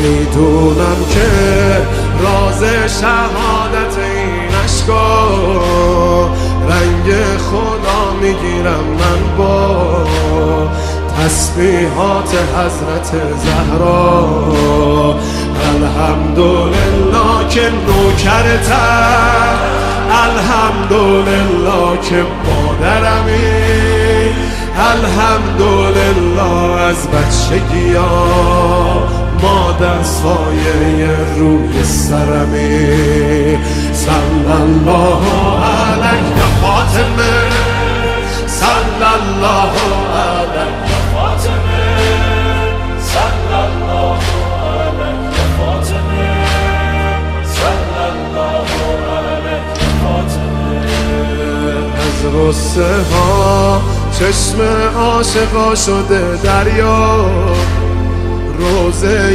میدونم که راز شهادت این عشقا رنگ خدا میگیرم من با تسبیحات حضرت زهرا. الحمدلله که نوکرتم، الحمدلله که مادرمی، الحمدلله از بچگی‌ها مادر سایه روی سرمی. صلی الله علیک فاطمه، صلی الله علیک فاطمه، صلی الله علیک فاطمه، صلی الله علیک فاطمه. از غصه ها چشم عاشقا شده دریا، روزه